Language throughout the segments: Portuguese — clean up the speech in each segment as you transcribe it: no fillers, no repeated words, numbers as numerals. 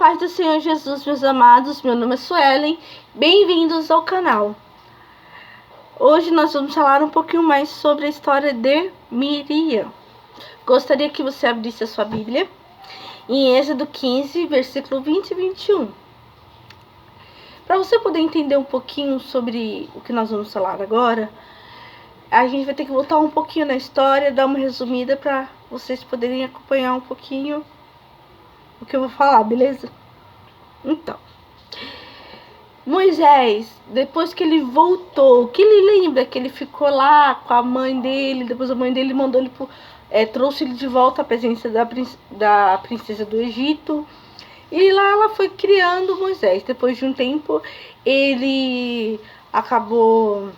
paz do Senhor Jesus, meus amados, meu nome é Suelen, bem-vindos ao canal. Hoje nós vamos falar um pouquinho mais sobre a história de Miriam. Gostaria que você abrisse a sua Bíblia em Êxodo 15, versículo 20 e 21. Para você poder entender um pouquinho sobre o que nós vamos falar agora, a gente vai ter que voltar um pouquinho na história, dar uma resumida para vocês poderem acompanhar um pouquinho o que eu vou falar, beleza? Então, Moisés, depois que ele voltou, que ele lembra que ele ficou lá com a mãe dele, depois a mãe dele mandou ele trouxe ele de volta à presença da princesa do Egito, e lá ela foi criando Moisés. Depois de um tempo, ele acabou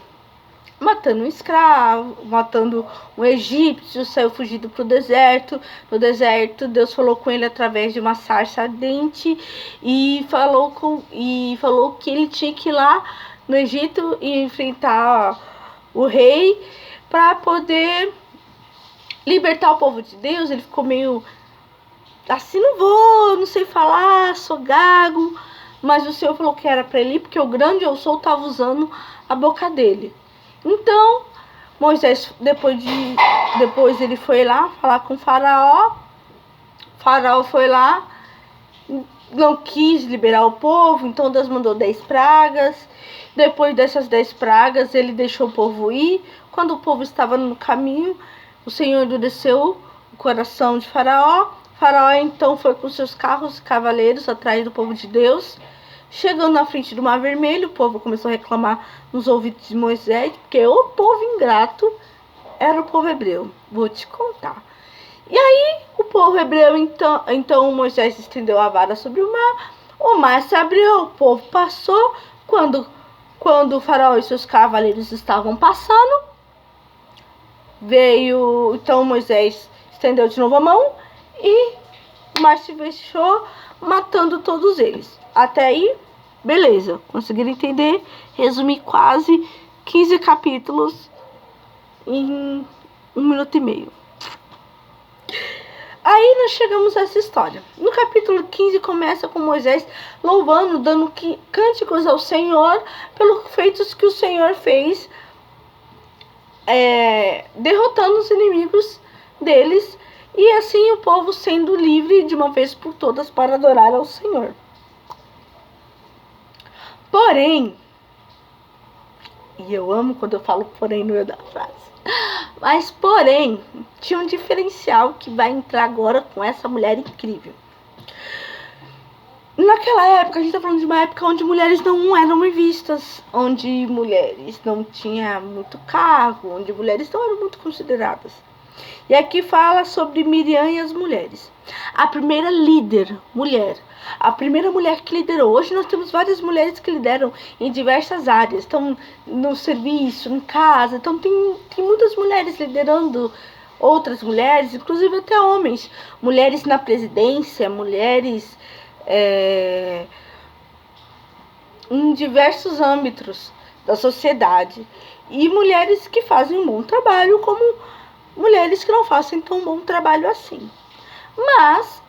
matando um escravo, matando um egípcio, saiu fugido para o deserto. No deserto, Deus falou com ele através de uma sarça ardente e falou que ele tinha que ir lá no Egito e enfrentar o rei para poder libertar o povo de Deus. Ele ficou meio assim: não sei falar, sou gago. Mas o Senhor falou que era para ele ir, porque o grande eu sou estava usando a boca dele. Então, Moisés, depois ele foi lá falar com o faraó. O faraó foi lá, não quis liberar o povo, então Deus mandou 10 pragas. Depois dessas 10 pragas, ele deixou o povo ir. Quando o povo estava no caminho, o Senhor endureceu o coração de Faraó. Faraó então foi com seus carros e cavaleiros atrás do povo de Deus. Chegando na frente do Mar Vermelho, o povo começou a reclamar nos ouvidos de Moisés, porque o povo ingrato era o povo hebreu. Vou te contar. E aí, o povo hebreu, então Moisés estendeu a vara sobre o mar se abriu, o povo passou. Quando o faraó e seus cavaleiros estavam passando, então Moisés estendeu de novo a mão e o mar se fechou, matando todos eles. Até aí, beleza. Conseguiram entender? Resumi quase 15 capítulos em 1 minuto e meio. Aí nós chegamos a essa história. No capítulo 15 começa com Moisés louvando, dando cânticos ao Senhor pelos feitos que o Senhor fez, derrotando os inimigos deles, e assim o povo sendo livre de uma vez por todas para adorar ao Senhor. Porém, e eu amo quando eu falo porém no meio da frase, mas porém, tinha um diferencial que vai entrar agora com essa mulher incrível. Naquela época, a gente tá falando de uma época onde mulheres não eram vistas, onde mulheres não tinham muito cargo, onde mulheres não eram muito consideradas. E aqui fala sobre Miriam e as mulheres. A primeira líder, mulher. A primeira mulher que liderou. Hoje nós temos várias mulheres que lideram em diversas áreas. Estão no serviço, em casa. Então tem muitas mulheres liderando outras mulheres, inclusive até homens. Mulheres na presidência, mulheres em diversos âmbitos da sociedade. E mulheres que fazem um bom trabalho, como mulheres que não fazem tão bom trabalho assim. Mas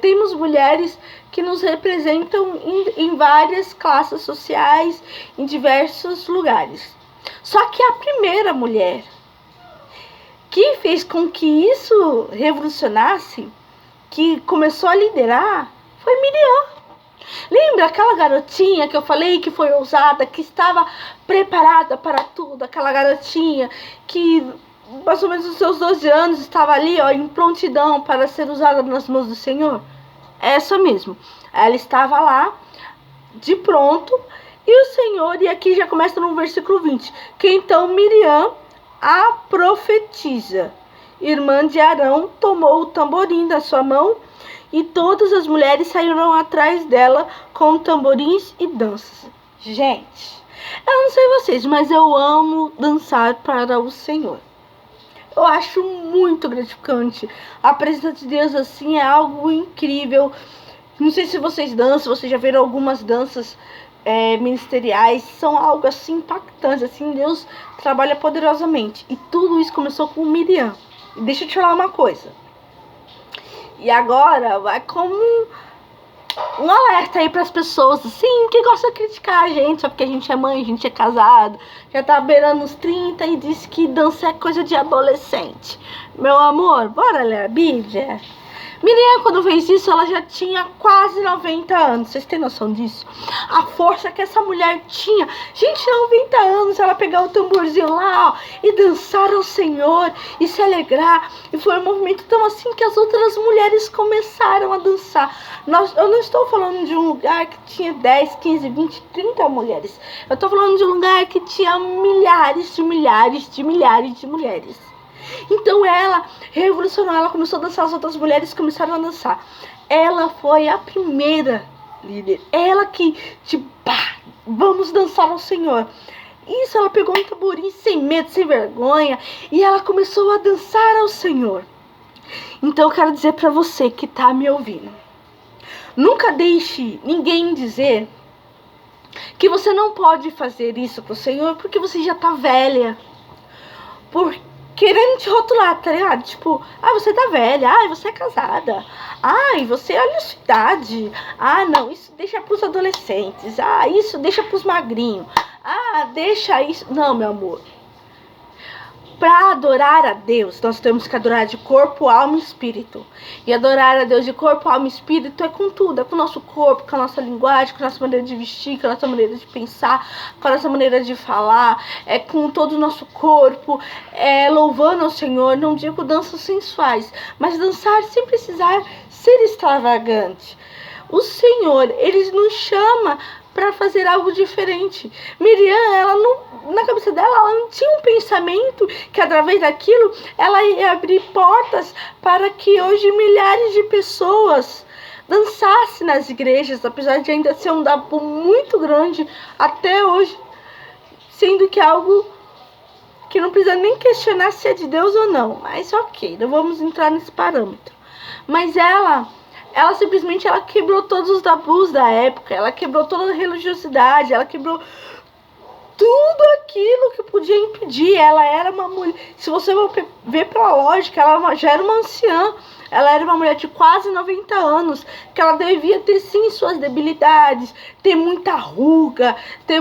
temos mulheres que nos representam em várias classes sociais, em diversos lugares. Só que a primeira mulher que fez com que isso revolucionasse, que começou a liderar, foi Miriam. Lembra aquela garotinha que eu falei que foi ousada, que estava preparada para tudo? Aquela garotinha que, mais ou menos os seus 12 anos, estava ali, em prontidão para ser usada nas mãos do Senhor? Essa mesmo. Ela estava lá, de pronto, e o Senhor, e aqui já começa no versículo 20, que então Miriam, a profetisa, irmã de Arão, tomou o tamborim da sua mão, e todas as mulheres saíram atrás dela com tamborins e danças. Gente, eu não sei vocês, mas eu amo dançar para o Senhor. Eu acho muito gratificante. A presença de Deus assim é algo incrível. Não sei se vocês dançam, vocês já viram algumas danças ministeriais. São algo assim impactante. Assim, Deus trabalha poderosamente. E tudo isso começou com Miriam. E deixa eu te falar uma coisa. E agora vai como um alerta aí pras pessoas, assim, que gostam de criticar a gente, só porque a gente é mãe, a gente é casado, já tá beirando os 30 e diz que dança é coisa de adolescente. Meu amor, bora ler a Bíblia? Miriam, quando fez isso, ela já tinha quase 90 anos. Vocês têm noção disso? A força que essa mulher tinha. Gente, 90 anos, ela pegar o tamborzinho lá, ó, e dançar ao Senhor, e se alegrar. E foi um movimento tão assim que as outras mulheres começaram a dançar. Eu não estou falando de um lugar que tinha 10, 15, 20, 30 mulheres. Eu estou falando de um lugar que tinha milhares de milhares de milhares de mulheres. Então ela revolucionou, ela começou a dançar, as outras mulheres começaram a dançar. Ela foi a primeira líder. Ela que, tipo, vamos dançar ao Senhor. Isso, ela pegou um tamborim sem medo, sem vergonha, e ela começou a dançar ao Senhor. Então eu quero dizer pra você que tá me ouvindo, nunca deixe ninguém dizer que você não pode fazer isso pro Senhor porque você já tá velha. Querendo te rotular, tá ligado? Tipo, você tá velha, você é casada, você olha a sua idade, não, isso deixa pros adolescentes, isso deixa pros magrinhos, deixa isso. Não, meu amor. Para adorar a Deus, nós temos que adorar de corpo, alma e espírito. E adorar a Deus de corpo, alma e espírito é com tudo. É com o nosso corpo, com a nossa linguagem, com a nossa maneira de vestir, com a nossa maneira de pensar, com a nossa maneira de falar. É com todo o nosso corpo, louvando ao Senhor. Não digo danças sensuais, mas dançar sem precisar ser extravagante. O Senhor, Ele nos chama para fazer algo diferente. Miriam, ela não, na cabeça dela, ela não tinha um pensamento que através daquilo ela ia abrir portas para que hoje milhares de pessoas dançassem nas igrejas, apesar de ainda ser um tabu muito grande até hoje, sendo que é algo que não precisa nem questionar se é de Deus ou não. Mas ok, não vamos entrar nesse parâmetro. Mas ela simplesmente quebrou todos os tabus da época, ela quebrou toda a religiosidade, ela quebrou tudo aquilo que podia impedir. Ela era uma mulher, se você ver pela lógica, ela já era uma anciã, ela era uma mulher de quase 90 anos, que ela devia ter sim suas debilidades, ter muita ruga, ter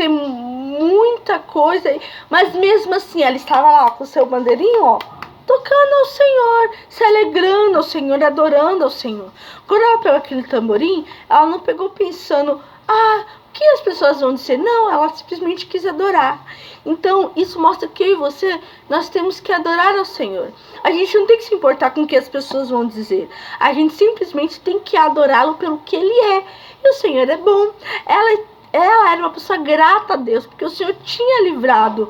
muita coisa, mas mesmo assim ela estava lá com o seu bandeirinho, ó, tocando ao Senhor, se alegrando ao Senhor, adorando ao Senhor. Quando ela pegou aquele tamborim, ela não pegou pensando, o que as pessoas vão dizer? Não, ela simplesmente quis adorar. Então, isso mostra que eu e você, nós temos que adorar ao Senhor. A gente não tem que se importar com o que as pessoas vão dizer. A gente simplesmente tem que adorá-lo pelo que Ele é. E o Senhor é bom. Ela era uma pessoa grata a Deus, porque o Senhor tinha livrado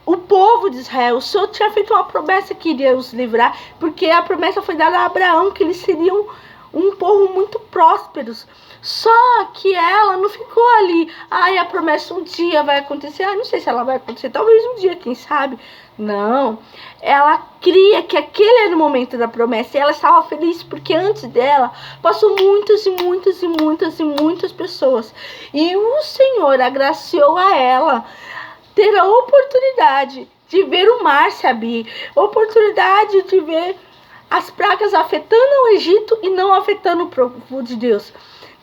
o povo de Israel. O Senhor tinha feito uma promessa que iria os livrar, porque a promessa foi dada a Abraão, que eles seriam um povo muito prósperos. Só que ela não ficou ali, a promessa um dia vai acontecer, não sei se ela vai acontecer, talvez um dia, quem sabe. Não, ela cria que aquele era o momento da promessa, e ela estava feliz porque antes dela passou muitas e muitas e muitas e muitas pessoas, e o Senhor agraciou a ela ter a oportunidade de ver o mar se abrir, oportunidade de ver as pragas afetando o Egito e não afetando o povo de Deus.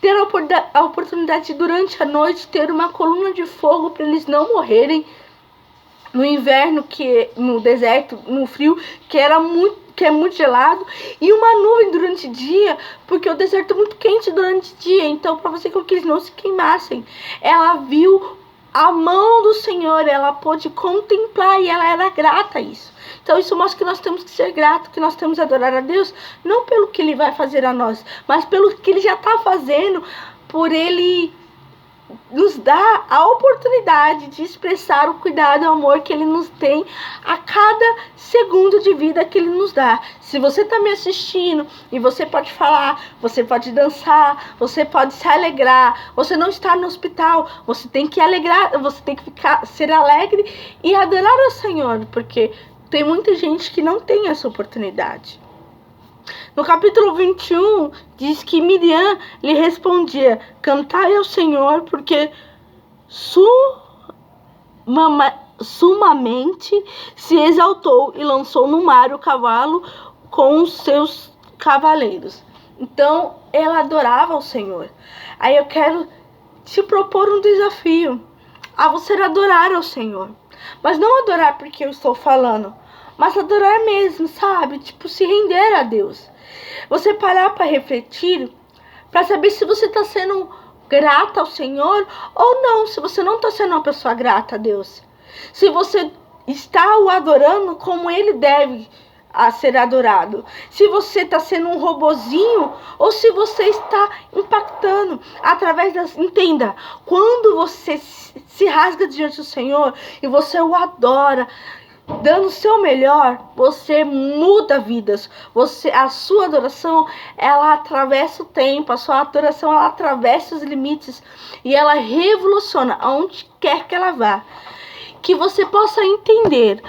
Ter a oportunidade de, durante a noite, ter uma coluna de fogo para eles não morrerem no inverno, no deserto, no frio, que é muito gelado, e uma nuvem durante o dia, porque o deserto é muito quente durante o dia, então para você que eles não se queimassem. Ela viu a mão do Senhor, ela pôde contemplar e ela era grata a isso. Então isso mostra que nós temos que ser gratos, que nós temos que adorar a Deus, não pelo que Ele vai fazer a nós, mas pelo que Ele já está fazendo, por Ele nos dar a oportunidade de expressar o cuidado e o amor que Ele nos tem a cada segundo de vida que Ele nos dá. Se você está me assistindo e você pode falar, você pode dançar, você pode se alegrar, você não está no hospital, você tem que alegrar, você tem que ser alegre e adorar ao Senhor, porque tem muita gente que não tem essa oportunidade. No capítulo 21, diz que Miriam lhe respondia: cantai ao Senhor, porque sumamente se exaltou e lançou no mar o cavalo com os seus cavaleiros. Então, ela adorava o Senhor. Aí eu quero te propor um desafio a você adorar ao Senhor. Mas não adorar porque eu estou falando, mas adorar mesmo, sabe? Tipo, se render a Deus. Você parar para refletir, para saber se você está sendo grata ao Senhor ou não, se você não está sendo uma pessoa grata a Deus. Se você está o adorando como Ele deve a ser adorado. Se você está sendo um robozinho ou se você está impactando através das... Entenda, quando você se rasga diante do Senhor e você o adora, dando o seu melhor, você muda vidas. A sua adoração, ela atravessa o tempo, a sua adoração, ela atravessa os limites e ela revoluciona aonde quer que ela vá. Que você possa entender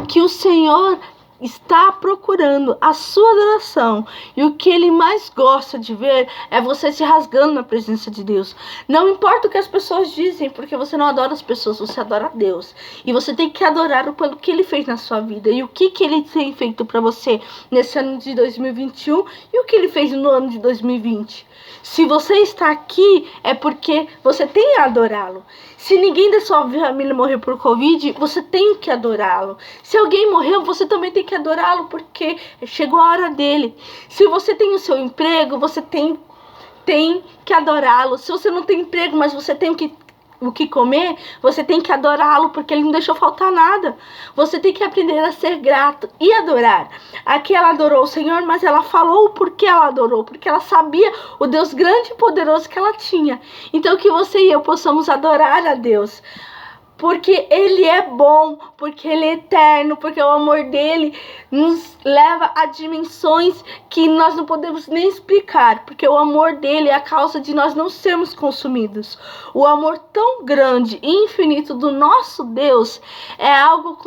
que o Senhor está procurando a sua adoração, e o que Ele mais gosta de ver é você se rasgando na presença de Deus. Não importa o que as pessoas dizem, porque você não adora as pessoas, você adora a Deus, e você tem que adorar pelo que Ele fez na sua vida, e o que Ele tem feito para você nesse ano de 2021, e o que Ele fez no ano de 2020. Se você está aqui, é porque você tem a adorá-lo. Se ninguém da sua família morreu por Covid, você tem que adorá-lo. Se alguém morreu, você também tem que adorá-lo, porque chegou a hora dele. Se você tem o seu emprego, você tem que adorá-lo. Se você não tem emprego, mas você tem o que comer, você tem que adorá-lo, porque ele não deixou faltar nada. Você tem que aprender a ser grato e adorar. Aqui ela adorou o Senhor, mas ela falou o porquê ela adorou, porque ela sabia o Deus grande e poderoso que ela tinha. Então que você e eu possamos adorar a Deus, porque Ele é bom, porque Ele é eterno, porque o amor dEle nos leva a dimensões que nós não podemos nem explicar, porque o amor dEle é a causa de nós não sermos consumidos. O amor tão grande e infinito do nosso Deus é algo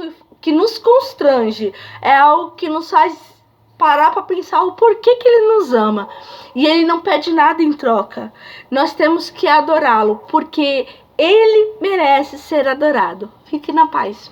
que nos constrange, é algo que nos faz parar para pensar o porquê que Ele nos ama. E Ele não pede nada em troca. Nós temos que adorá-lo, porque Ele merece ser adorado. Fique na paz.